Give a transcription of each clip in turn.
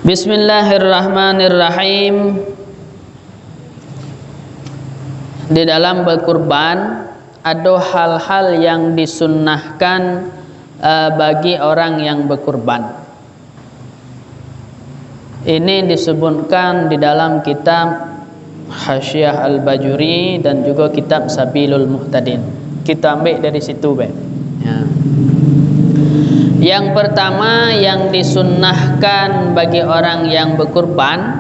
Bismillahirrahmanirrahim. Di dalam berkurban ada hal-hal yang disunnahkan bagi orang yang berkurban. Ini disebutkan di dalam kitab Hasyiah Al-Bajuri dan juga kitab Sabilul Muhtadin. Kita ambil dari situ, ya. Yang pertama yang disunnahkan bagi orang yang berkurban,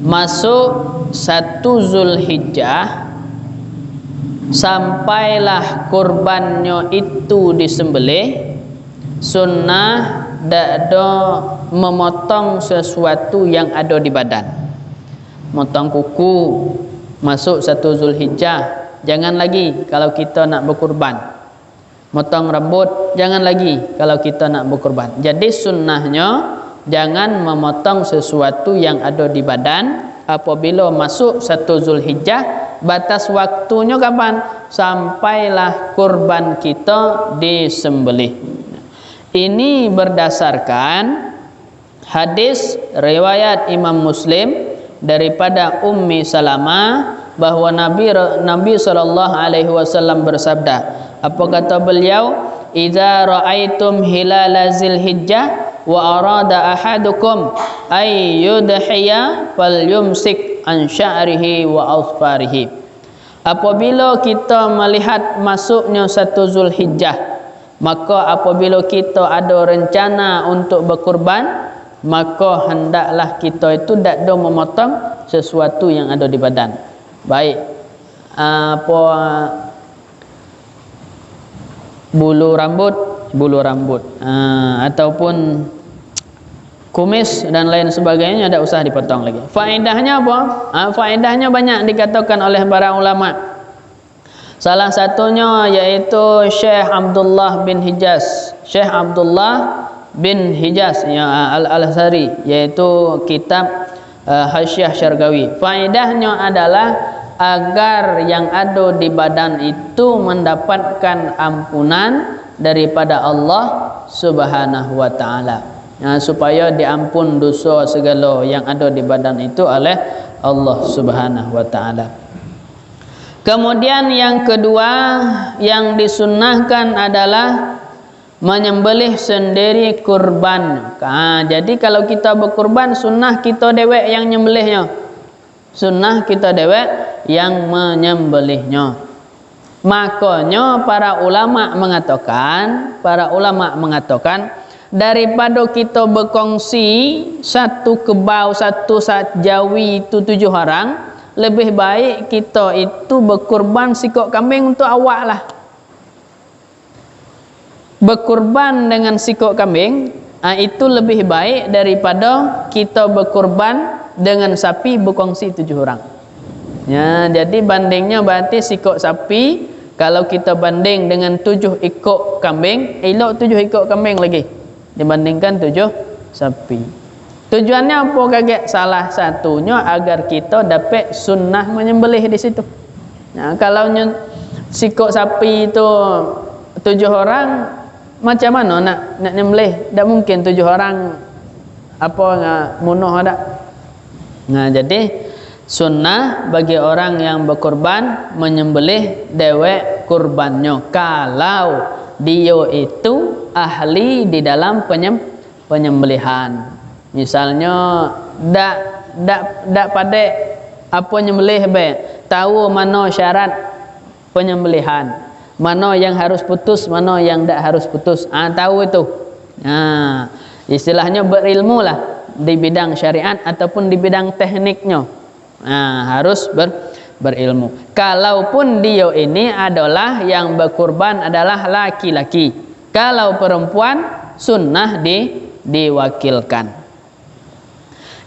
masuk 1 Zulhijjah sampailah kurbannya itu disembelih, sunnah ada memotong sesuatu yang ada di badan. Motong kuku masuk 1 Zulhijjah, jangan lagi kalau kita nak berkurban. Motong rambut jangan lagi kalau kita nak berkurban. Jadi sunnahnya jangan memotong sesuatu yang ada di badan apabila masuk 1 Zulhijjah. Batas waktunya kapan? Sampailah kurban kita disembelih. Ini berdasarkan hadis riwayat Imam Muslim daripada Ummi Salamah bahwa Nabi SAW bersabda, apa kata beliau? Idza ra'aitum hilala Zulhijjah wa arada ahadukum ay yudhiya falyumsik an sya'rihi wa ausfarihi. Apabila kita melihat masuknya 1 Zulhijjah, maka apabila kita ada rencana untuk berkurban, maka hendaklah kita itu tidak memotong sesuatu yang ada di badan. Baik bulu rambut ataupun kumis dan lain sebagainya tidak usah dipotong lagi. Faedahnya apa? Faedahnya banyak dikatakan oleh para ulama. Salah satunya yaitu Syekh Abdullah bin Hijaz. Syekh Abdullah bin Hijaz ya, Al-Azhari, yaitu kitab Hasyiah Syargawi. Faedahnya adalah agar yang ada di badan itu mendapatkan ampunan daripada Allah Subhanahu wa taala. Supaya diampun dosa segala yang ada di badan itu oleh Allah Subhanahu wa taala. Kemudian yang kedua yang disunnahkan adalah menyembelih sendiri kurban. Jadi kalau kita berkurban, sunnah kita dewek yang nyembelihnya. Sunnah kita dewek yang menyembelihnya. Makanya para ulama mengatakan daripada kita berkongsi satu kebau, satu jawi itu 7 orang, lebih baik kita itu berkurban sikok kambing untuk awak lah. Berkurban dengan sikok kambing itu lebih baik daripada kita berkurban dengan sapi berkongsi 7 orang. Ya, jadi bandingnya berarti sikok sapi kalau kita banding dengan 7 ekor kambing, elok 7 ekor kambing lagi dibandingkan 7 sapi. Tujuannya apa kaget? Salah satunya agar kita dapat sunnah menyembelih di situ. Nah, kalau sikok sapi itu 7 orang, macam mana nak nyembelih? Tak mungkin 7 orang munuh ada. Nah, jadi sunnah bagi orang yang berkurban menyembelih dewek kurbannya kalau dia itu ahli di dalam penyembelihan. Misalnya dak pandai apa nyembelih tahu mana syarat penyembelihan, mana yang harus putus, mana yang tak harus putus, tahu itu. Istilahnya berilmu lah di bidang syariat ataupun di bidang tekniknya. Harus berilmu. Kalaupun dia ini adalah yang berkurban adalah laki-laki, kalau perempuan sunnah diwakilkan.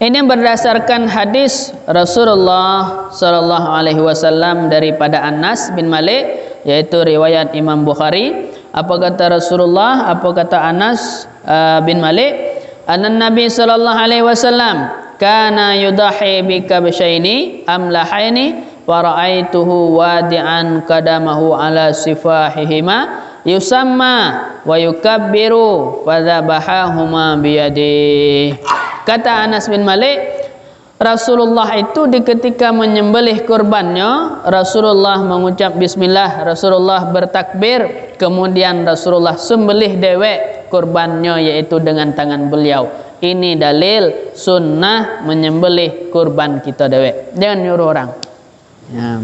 Ini berdasarkan hadis Rasulullah SAW daripada Anas bin Malik, yaitu riwayat Imam Bukhari. Apa kata Rasulullah? Apa kata Anas bin Malik? Nabi SAW kana yudahi bi kabshaini amlahaini wa ra'aituhu wadi'an qadamahu ala sifahihima yusamma wa yukabbiru fadzabahahuma biyadihi. Kata Anas bin Malik, Rasulullah itu di ketika menyembelih kurbannya, Rasulullah mengucap bismillah, Rasulullah bertakbir, kemudian Rasulullah sembelih dewek kurbannya yaitu dengan tangan beliau. Ini dalil sunnah menyembelih kurban kita dewek. Jangan nyuruh orang. Ya.